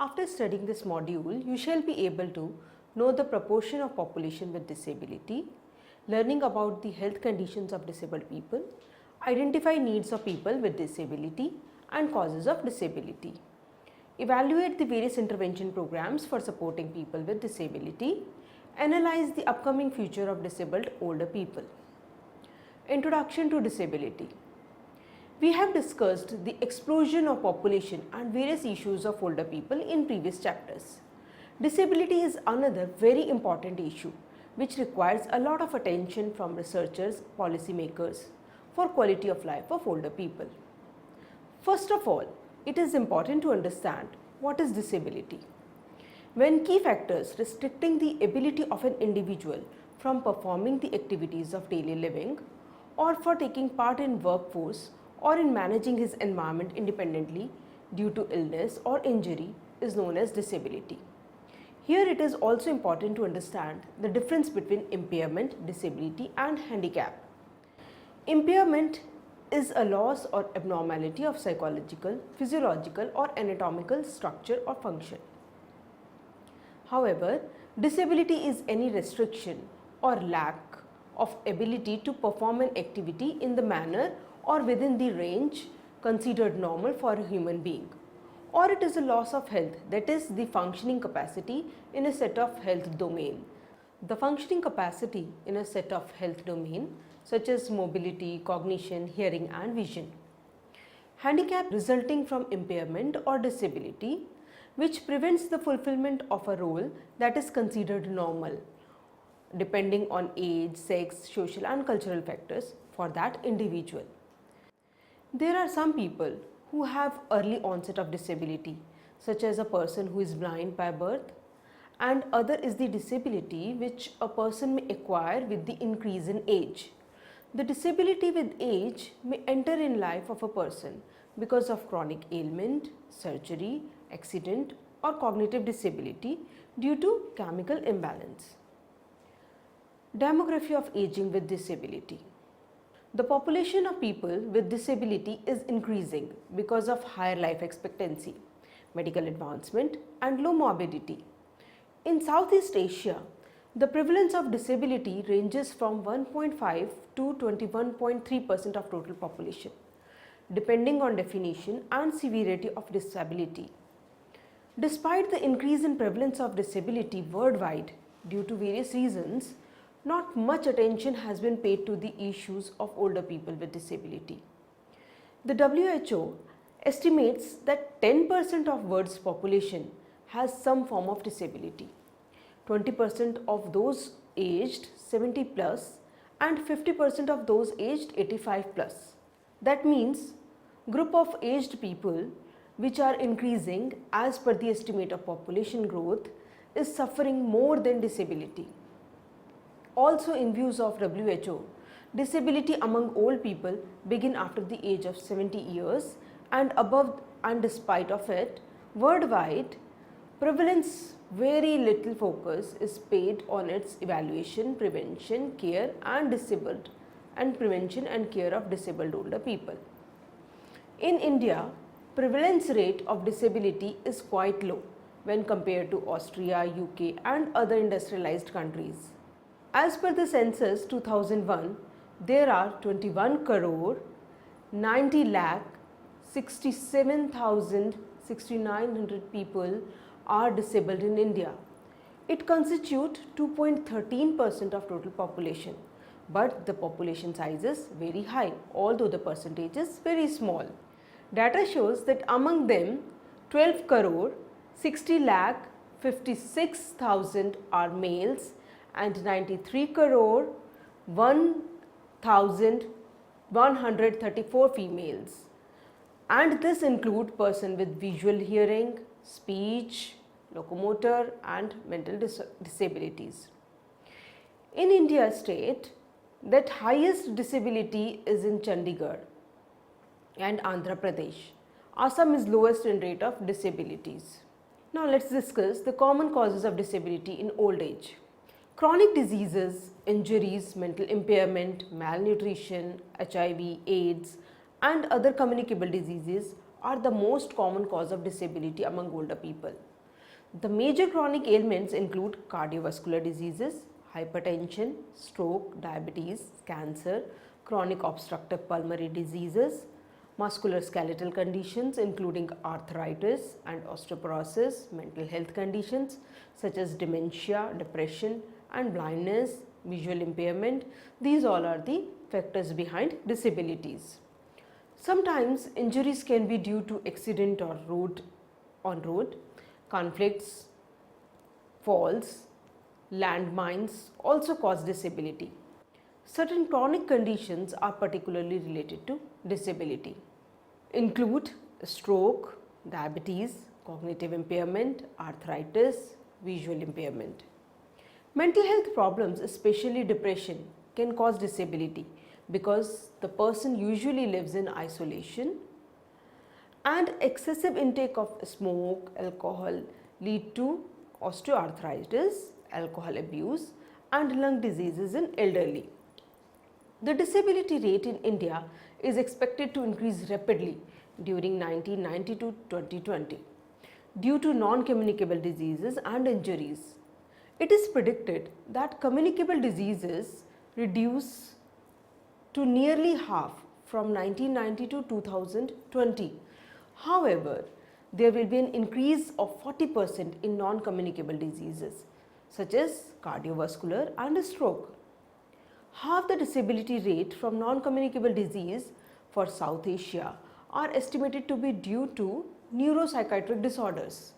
After studying this module, you shall be able to know the proportion of population with disability, learning about the health conditions of disabled people, identify needs of people with disability and causes of disability. Evaluate the various intervention programs for supporting people with disability. Analyze the upcoming future of disabled older people. Introduction to disability. We have discussed the explosion of population and various issues of older people in previous chapters. Disability is another very important issue which requires a lot of attention from researchers, policymakers for quality of life of older people. First of all, it is important to understand what is disability. When key factors restricting the ability of an individual from performing the activities of daily living or for taking part in workforce or in managing his environment independently due to illness or injury is known as disability. Here it is also important to understand the difference between impairment, disability and handicap. Impairment is a loss or abnormality of psychological, physiological or anatomical structure or function. However, disability is any restriction or lack of ability to perform an activity in the manner or within the range considered normal for a human being, or it is a loss of health, that is the functioning capacity in a set of health domain. The functioning capacity in a set of health domain such as mobility, cognition, hearing and vision. Handicap resulting from impairment or disability which prevents the fulfillment of a role that is considered normal depending on age, sex, social and cultural factors for that individual. There are some people who have early onset of disability, such as a person who is blind by birth, and other is the disability which a person may acquire with the increase in age. The disability with age may enter in life of a person because of chronic ailment, surgery, accident or cognitive disability due to chemical imbalance. Demography of aging with disability. The population of people with disability is increasing because of higher life expectancy, medical advancement and low morbidity. In Southeast Asia, the prevalence of disability ranges from 1.5 to 21.3% of total population, depending on definition and severity of disability. Despite the increase in prevalence of disability worldwide due to various reasons, not much attention has been paid to the issues of older people with disability. The WHO estimates that 10% of world's population has some form of disability, 20% of those aged 70 plus and 50% of those aged 85 plus. That means group of aged people which are increasing as per the estimate of population growth is suffering more than disability. Also, in views of WHO, disability among old people begin after the age of 70 years and above, and despite of it, worldwide, prevalence very little focus is paid on its evaluation, prevention, care and prevention and care of disabled older people. In India, prevalence rate of disability is quite low when compared to Austria, UK and other industrialized countries. As per the census 2001, there are 21 crore 90 lakh 67,600 people are disabled in India. It constitutes 2.13% of total population, but the population size is very high, although the percentage is very small. Data shows that among them 12 crore 60 lakh 56,000 are males and 93 crore 1,134 females, and this include person with visual hearing, speech, locomotor and mental disabilities. In India state, that highest disability is in Chandigarh and Andhra Pradesh. Assam is lowest in rate of disabilities. Now let's discuss the common causes of disability in old age. Chronic diseases, injuries, mental impairment, malnutrition, HIV, AIDS and other communicable diseases are the most common cause of disability among older people. The major chronic ailments include cardiovascular diseases, hypertension, stroke, diabetes, cancer, chronic obstructive pulmonary diseases, musculoskeletal conditions including arthritis and osteoporosis, mental health conditions such as dementia, depression and blindness, visual impairment. These all are the factors behind disabilities. Sometimes injuries can be due to accident or road conflicts, falls, landmines also cause disability. Certain chronic conditions are particularly related to disability. Include stroke, diabetes, cognitive impairment, arthritis, visual impairment. Mental health problems, especially depression, can cause disability because the person usually lives in isolation, and excessive intake of smoke, alcohol lead to osteoarthritis, alcohol abuse and lung diseases in elderly. The disability rate in India is expected to increase rapidly during 1990 to 2020 due to non-communicable diseases and injuries. It is predicted that communicable diseases reduce to nearly half from 1990 to 2020. However, there will be an increase of 40% in non-communicable diseases such as cardiovascular and stroke. Half the disability rate from non-communicable disease for South Asia are estimated to be due to neuropsychiatric disorders,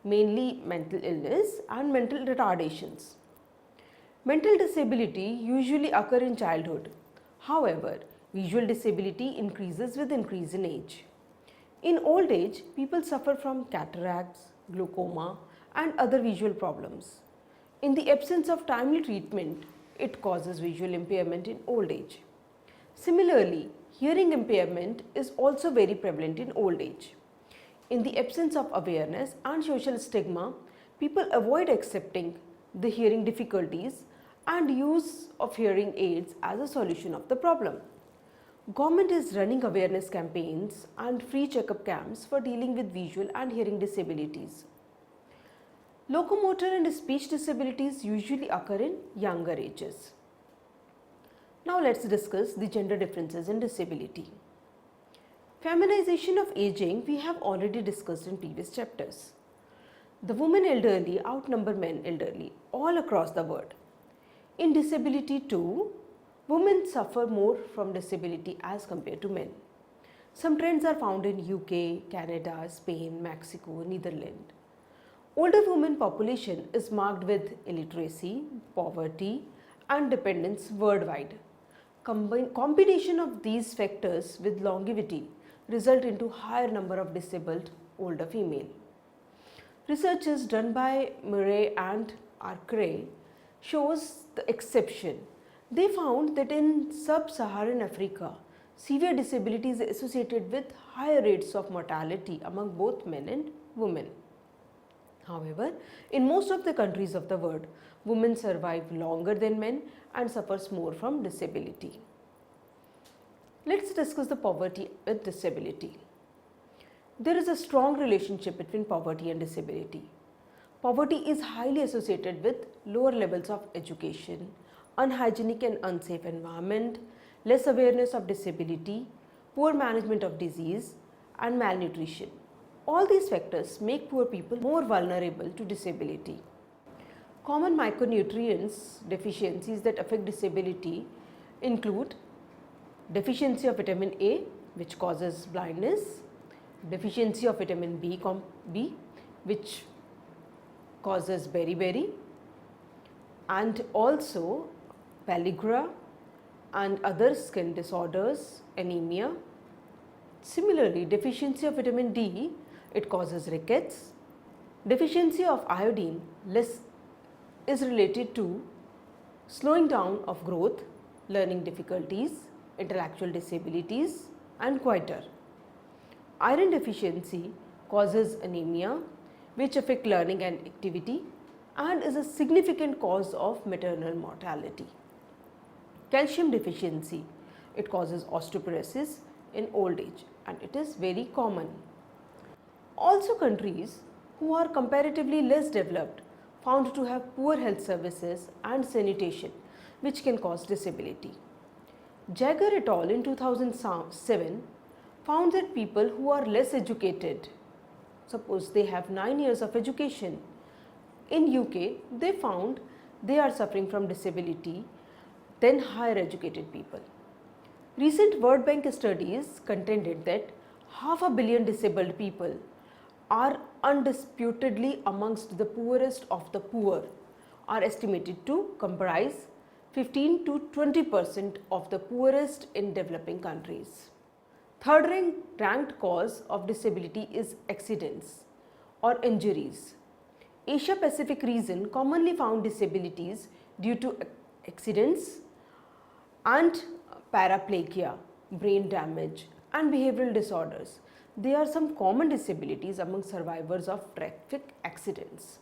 mainly mental illness and mental retardations. Mental disability usually occur in childhood. However, visual disability increases with increase in age. In old age, people suffer from cataracts, glaucoma and other visual problems. In the absence of timely treatment, it causes visual impairment in old age. Similarly, hearing impairment is also very prevalent in old age. In the absence of awareness and social stigma, people avoid accepting the hearing difficulties and use of hearing aids as a solution of the problem. Government is running awareness campaigns and free checkup camps for dealing with visual and hearing disabilities. Locomotor and speech disabilities usually occur in younger ages. Now let's discuss the gender differences in disability. Feminization of aging we have already discussed in previous chapters. The women elderly outnumber men elderly all across the world. In disability too, women suffer more from disability as compared to men. Some trends are found in UK, Canada, Spain, Mexico, Netherlands. Older women population is marked with illiteracy, poverty and dependence worldwide. Combination of these factors with longevity result into higher number of disabled older female. Researches done by Murray and Arkwright shows the exception. They found that in sub-Saharan Africa, severe disability is associated with higher rates of mortality among both men and women. However, in most of the countries of the world, women survive longer than men and suffers more from disability. Let's discuss the poverty with disability. There is a strong relationship between poverty and disability. Poverty is highly associated with lower levels of education, unhygienic and unsafe environment, less awareness of disability, poor management of disease and malnutrition. All these factors make poor people more vulnerable to disability. Common micronutrients deficiencies that affect disability include deficiency of vitamin A, which causes blindness, deficiency of vitamin B, which causes beriberi, and also pellagra and other skin disorders, anemia. Similarly, deficiency of vitamin D, it causes rickets. Deficiency of iodine is related to slowing down of growth, learning difficulties, intellectual disabilities and goiter. Iron deficiency causes anemia, which affect learning and activity and is a significant cause of maternal mortality. Calcium deficiency, it causes osteoporosis in old age and it is very common. Also, countries who are comparatively less developed found to have poor health services and sanitation, which can cause disability. Jagger et al. In 2007 found that people who are less educated, suppose they have 9 years of education, in UK they found they are suffering from disability than higher educated people. Recent World Bank studies contended that 500 million disabled people are undisputedly amongst the poorest of the poor, are estimated to comprise 15 to 20% of the poorest in developing countries. Third ranked cause of disability is accidents or injuries. Asia Pacific region commonly found disabilities due to accidents and paraplegia, brain damage and behavioral disorders. There are some common disabilities among survivors of traffic accidents.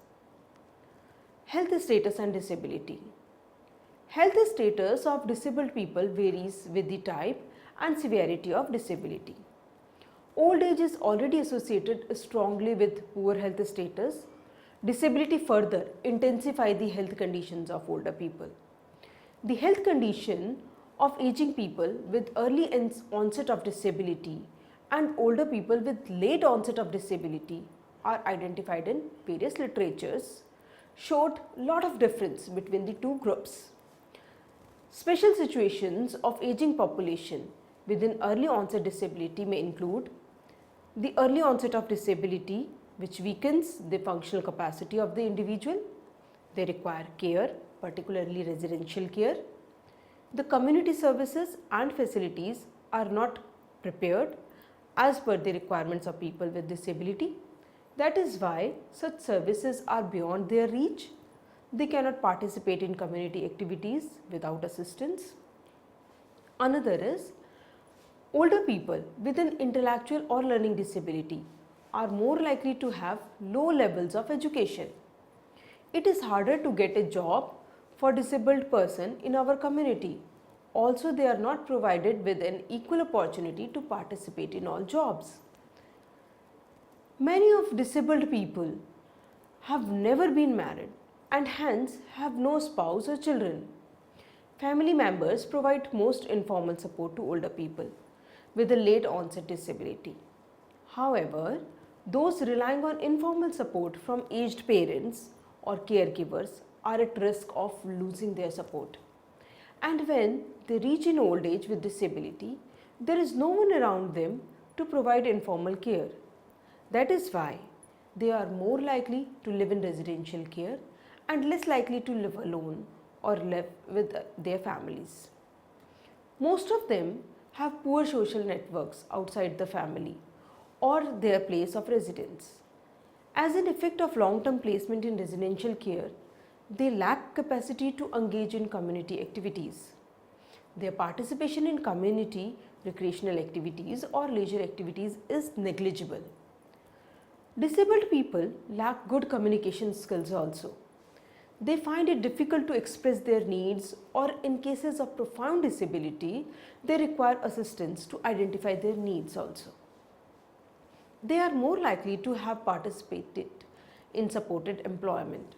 Health status and disability. Health status of disabled people varies with the type and severity of disability. Old age is already associated strongly with poor health status. Disability further intensify the health conditions of older people. The health condition of aging people with early onset of disability and older people with late onset of disability are identified in various literatures, showed lot of difference between the two groups. Special situations of aging population within early onset disability may include the early onset of disability which weakens the functional capacity of the individual. They require care, particularly residential care. The community services and facilities are not prepared as per the requirements of people with disability. That is why such services are beyond their reach. They cannot participate in community activities without assistance. Another is older people with an intellectual or learning disability are more likely to have low levels of education. It is harder to get a job for disabled person in our community. Also, they are not provided with an equal opportunity to participate in all jobs. Many of disabled people have never been married and hence have no spouse or children. Family members provide most informal support to older people with a late onset disability. However, those relying on informal support from aged parents or caregivers are at risk of losing their support. And when they reach in old age with disability, there is no one around them to provide informal care. That is why they are more likely to live in residential care and less likely to live alone or live with their families. Most of them have poor social networks outside the family or their place of residence. As an effect of long-term placement in residential care, they lack capacity to engage in community activities. Their participation in community recreational activities or leisure activities is negligible. Disabled people lack good communication skills also. They find it difficult to express their needs, or in cases of profound disability, they require assistance to identify their needs also. They are more likely to have participated in supported employment.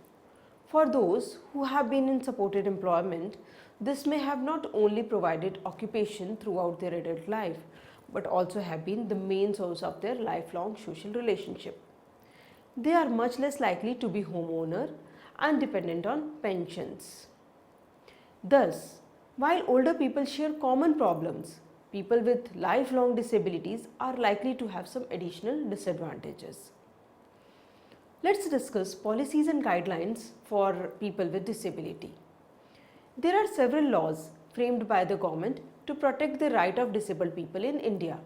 For those who have been in supported employment, this may have not only provided occupation throughout their adult life, but also have been the main source of their lifelong social relationship. They are much less likely to be homeowner and dependent on pensions. Thus, while older people share common problems, people with lifelong disabilities are likely to have some additional disadvantages. Let's discuss policies and guidelines for people with disability. There are several laws framed by the government to protect the right of disabled people in India.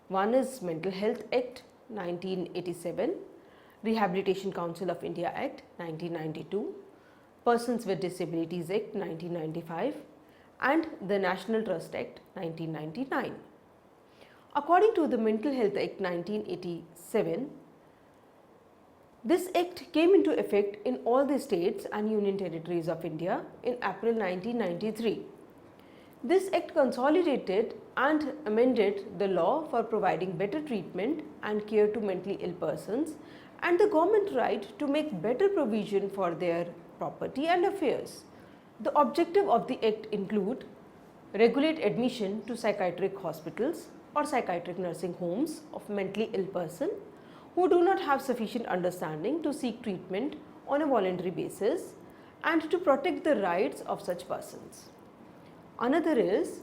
One is Mental Health Act 1987, Rehabilitation Council of India Act 1992, Persons with Disabilities Act 1995 and the National Trust Act 1999. According to the Mental Health Act 1987, this act came into effect in all the states and union territories of India in April 1993. This act consolidated and amended the law for providing better treatment and care to mentally ill persons and the government right to make better provision for their property and affairs. The objective of the Act include regulate admission to psychiatric hospitals or psychiatric nursing homes of mentally ill person who do not have sufficient understanding to seek treatment on a voluntary basis and to protect the rights of such persons. Another is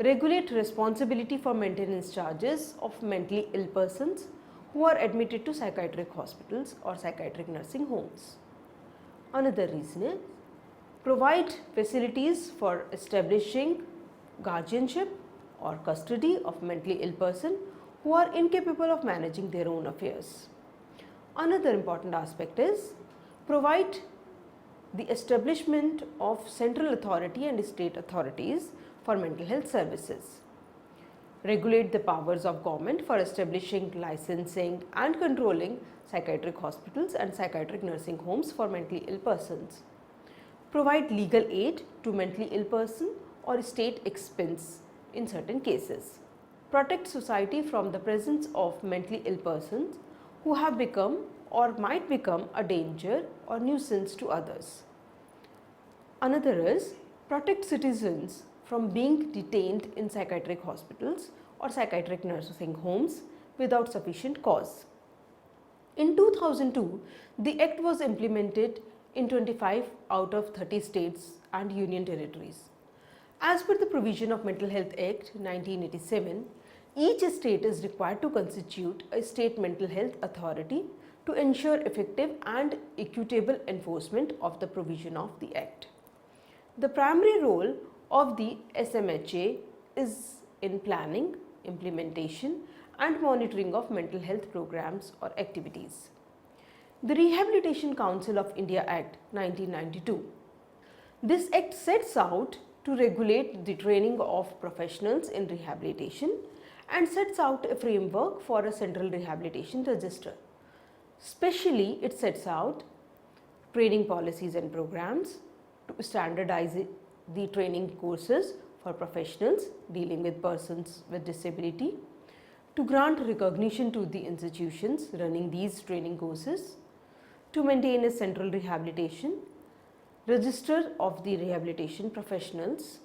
regulate responsibility for maintenance charges of mentally ill persons who are admitted to psychiatric hospitals or psychiatric nursing homes. Another reason is provide facilities for establishing guardianship or custody of mentally ill person who are incapable of managing their own affairs. Another important aspect is provide the establishment of central authority and state authorities for mental health services. Regulate the powers of government for establishing, licensing and controlling psychiatric hospitals and psychiatric nursing homes for mentally ill persons. Provide legal aid to mentally ill person or state expense in certain cases. Protect society from the presence of mentally ill persons who have become or might become a danger or nuisance to others. Another is protect citizens from being detained in psychiatric hospitals or psychiatric nursing homes without sufficient cause. In 2002, the Act was implemented in 25 out of 30 states and union territories. As per the provision of Mental Health Act 1987, each state is required to constitute a state mental health authority to ensure effective and equitable enforcement of the provision of the Act. The primary role of the SMHA is in planning, implementation and monitoring of mental health programs or activities. The Rehabilitation Council of India Act 1992. This Act sets out to regulate the training of professionals in rehabilitation and sets out a framework for a central rehabilitation register. Specially, it sets out training policies and programs to standardize the training courses for professionals dealing with persons with disability, to grant recognition to the institutions running these training courses, to maintain a central rehabilitation register of the rehabilitation professionals,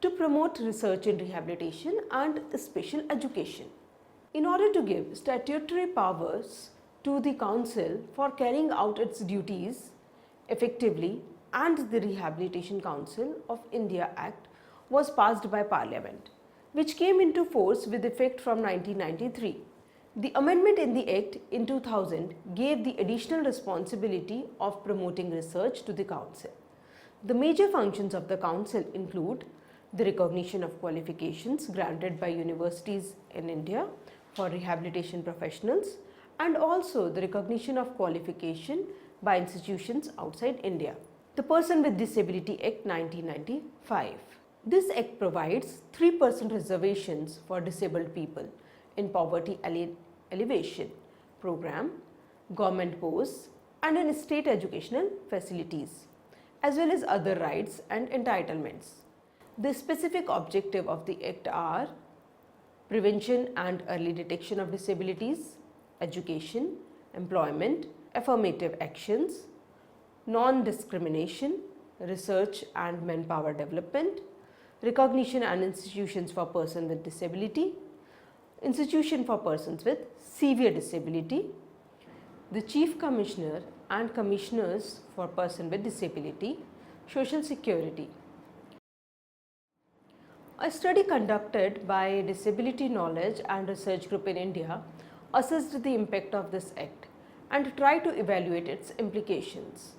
to promote research in rehabilitation and special education. In order to give statutory powers to the Council for carrying out its duties effectively, and the Rehabilitation Council of India Act was passed by Parliament, which came into force with effect from 1993. The amendment in the Act in 2000 gave the additional responsibility of promoting research to the Council. The major functions of the Council include the recognition of qualifications granted by universities in India for rehabilitation professionals and also the recognition of qualification by institutions outside India. The Person with Disability Act 1995. This Act provides 3% reservations for disabled people in poverty alleviation program, government posts and in state educational facilities, as well as other rights and entitlements. The specific objective of the Act are prevention and early detection of disabilities, education, employment, affirmative actions, non-discrimination, research and manpower development, recognition and institutions for persons with disability, institution for persons with severe disability, the Chief Commissioner and Commissioners for Persons with Disability, Social Security. A study conducted by Disability Knowledge and Research Group in India assessed the impact of this Act and tried to evaluate its implications.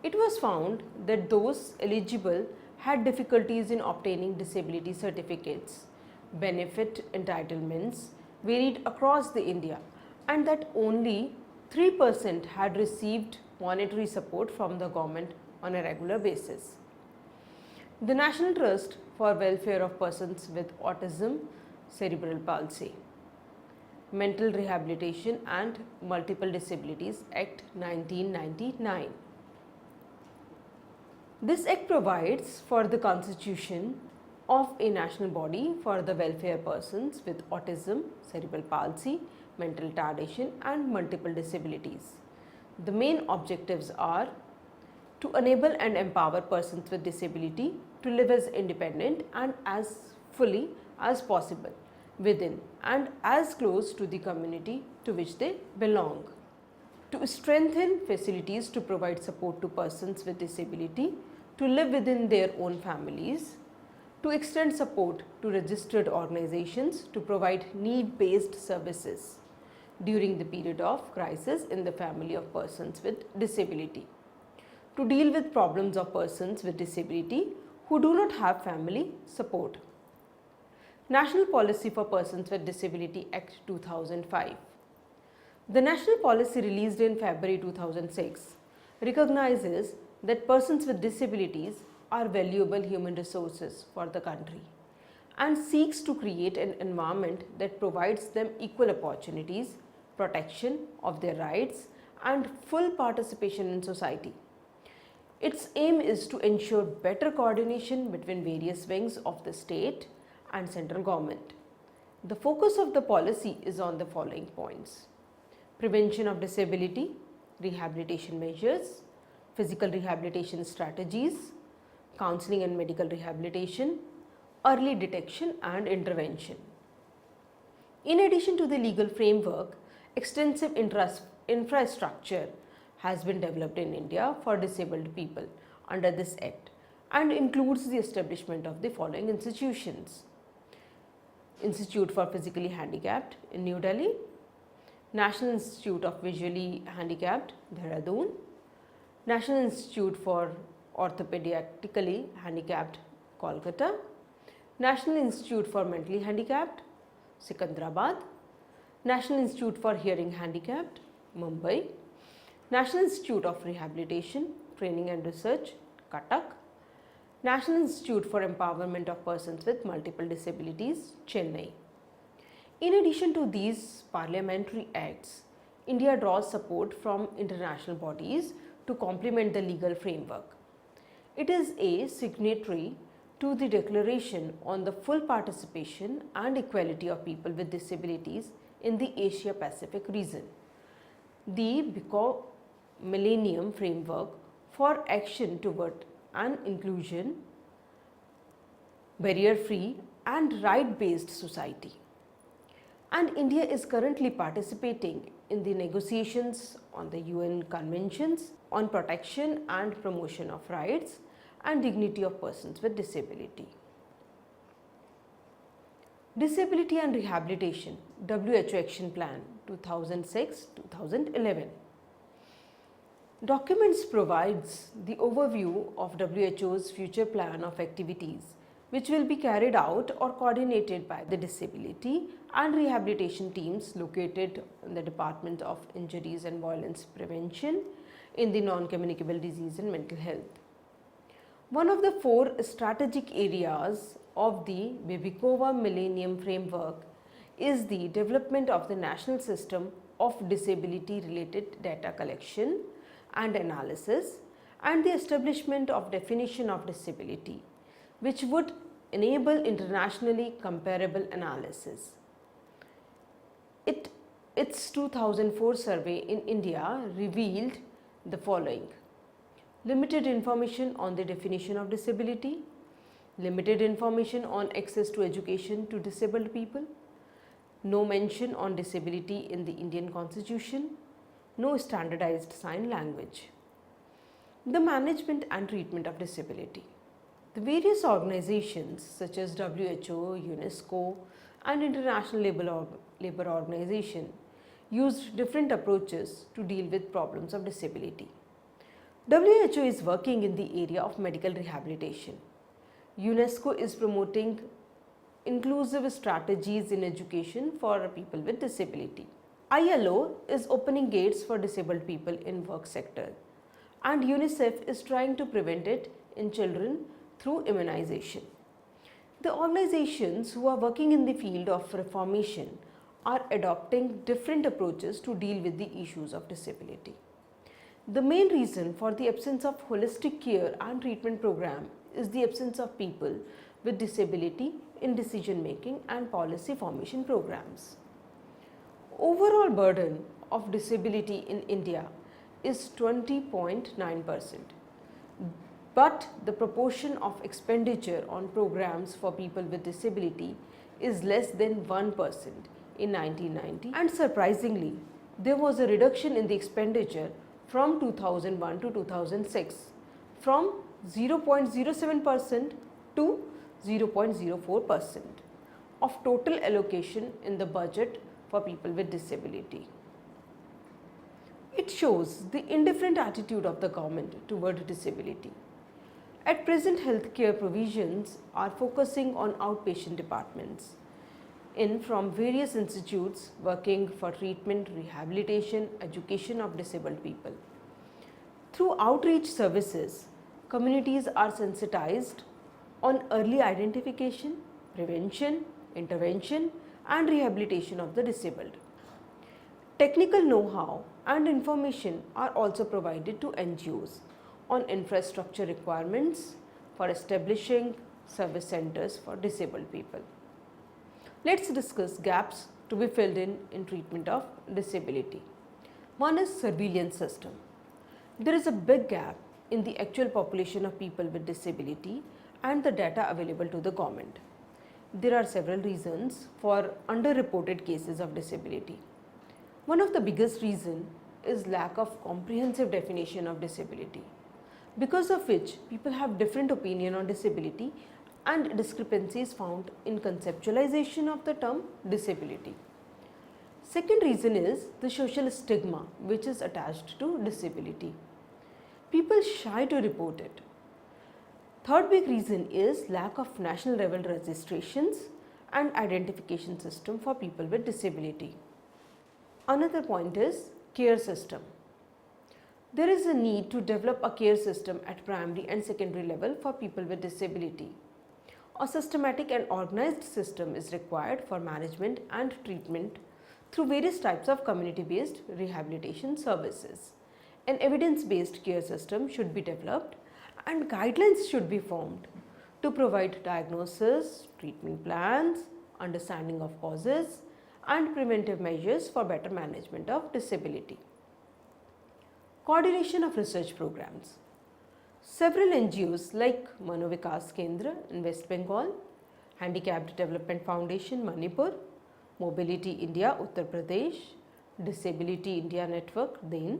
It was found that those eligible had difficulties in obtaining disability certificates. Benefit entitlements varied across the India and that only 3% had received monetary support from the government on a regular basis. The National Trust for Welfare of Persons with Autism, Cerebral Palsy, Mental Rehabilitation and Multiple Disabilities Act 1999. This Act provides for the constitution of a national body for the welfare persons with autism, cerebral palsy, mental retardation and multiple disabilities. The main objectives are to enable and empower persons with disability to live as independent and as fully as possible within and as close to the community to which they belong. To strengthen facilities to provide support to persons with disability to live within their own families, to extend support to registered organizations to provide need-based services during the period of crisis in the family of persons with disability, to deal with problems of persons with disability who do not have family support. National Policy for Persons with Disability Act 2005. The national policy released in February 2006 recognizes that persons with disabilities are valuable human resources for the country and seeks to create an environment that provides them equal opportunities, protection of their rights and full participation in society. Its aim is to ensure better coordination between various wings of the state and central government. The focus of the policy is on the following points: prevention of disability, rehabilitation measures, physical rehabilitation strategies, counseling and medical rehabilitation, early detection and intervention. In addition to the legal framework, extensive infrastructure has been developed in India for disabled people under this Act and includes the establishment of the following institutions: Institute for Physically Handicapped in New Delhi, National Institute of Visually Handicapped, Dehradun, National Institute for Orthopedically Handicapped, Kolkata, National Institute for Mentally Handicapped, Secunderabad, National Institute for Hearing Handicapped, Mumbai, National Institute of Rehabilitation, Training and Research, Cuttack, National Institute for Empowerment of Persons with Multiple Disabilities, Chennai. In addition to these parliamentary acts, India draws support from international bodies to complement the legal framework. It is a signatory to the Declaration on the Full Participation and Equality of People with Disabilities in the Asia Pacific region, the BICO Millennium Framework for Action toward an Inclusion, Barrier-Free and Right-Based Society. And India is currently participating in the negotiations on the UN Conventions on Protection and Promotion of Rights and Dignity of Persons with Disability. Disability and Rehabilitation, WHO Action Plan 2006-2011. Documents provides the overview of WHO's future plan of activities which will be carried out or coordinated by the disability and rehabilitation teams located in the Department of Injuries and Violence Prevention in the Non-Communicable Disease and Mental Health. One of the 4 strategic areas of the BICO Millennium Framework is the development of the national system of disability related data collection and analysis and the establishment of definition of disability, which would enable internationally comparable analysis. Its 2004 survey in India revealed the following: limited information on the definition of disability, limited information on access to education to disabled people, no mention on disability in the Indian Constitution, no standardized sign language. The management and treatment of disability. The various organizations such as WHO, UNESCO and International Labour Organization used different approaches to deal with problems of disability. WHO is working in the area of medical rehabilitation. UNESCO is promoting inclusive strategies in education for people with disability. ILO is opening gates for disabled people in work sector, and UNICEF is trying to prevent it in children through immunization. The organizations who are working in the field of reformation are adopting different approaches to deal with the issues of disability. The main reason for the absence of holistic care and treatment program is the absence of people with disability in decision making and policy formation programs. Overall burden of disability in India is 20.9%, but the proportion of expenditure on programs for people with disability is less than 1% in 1990, and surprisingly, there was a reduction in the expenditure from 2001 to 2006 from 0.07% to 0.04% of total allocation in the budget for people with disability. It shows the indifferent attitude of the government toward disability. At present, healthcare provisions are focusing on outpatient departments from various institutes working for treatment, rehabilitation, education of disabled people. Through outreach services, communities are sensitized on early identification, prevention, intervention and rehabilitation of the disabled. Technical know-how and information are also provided to NGOs on infrastructure requirements for establishing service centers for disabled people. Let's discuss gaps to be filled in treatment of disability. One is surveillance system. There is a big gap in the actual population of people with disability and the data available to the government. There are several reasons for underreported cases of disability. One of the biggest reasons is lack of comprehensive definition of disability, because of which people have different opinion on disability and discrepancies found in conceptualization of the term disability. Second reason is the social stigma which is attached to disability. People shy to report it. Third big reason is lack of national level registrations and identification system for people with disability. Another point is care system. There is a need to develop a care system at primary and secondary level for people with disability. A systematic and organized system is required for management and treatment through various types of community-based rehabilitation services. An evidence-based care system should be developed and guidelines should be formed to provide diagnosis, treatment plans, understanding of causes and preventive measures for better management of disability. Coordination of research programs. Several NGOs like Manovikas Kendra in West Bengal, Handicapped Development Foundation Manipur, Mobility India Uttar Pradesh, Disability India Network Din,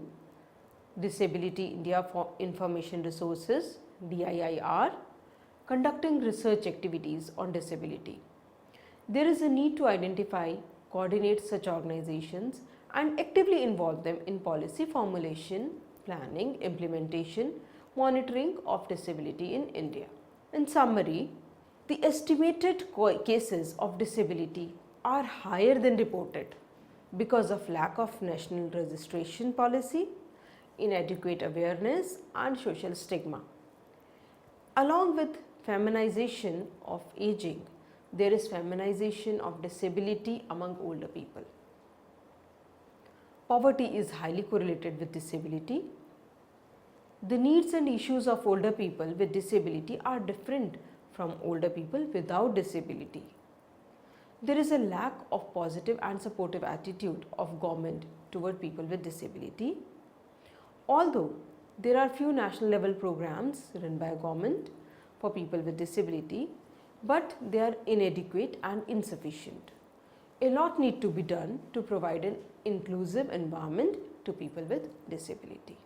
Disability India Information Resources DIIR, conducting research activities on disability. There is a need to identify, coordinate such organizations and actively involve them in policy formulation, planning, implementation, monitoring of disability in India. In summary, the estimated cases of disability are higher than reported because of lack of national registration policy, inadequate awareness and social stigma. Along with feminization of aging, there is feminization of disability among older people. Poverty is highly correlated with disability. The needs and issues of older people with disability are different from older people without disability. There is a lack of positive and supportive attitude of government toward people with disability. Although there are few national level programs run by government for people with disability, but they are inadequate and insufficient. A lot need to be done to provide an inclusive environment to people with disability.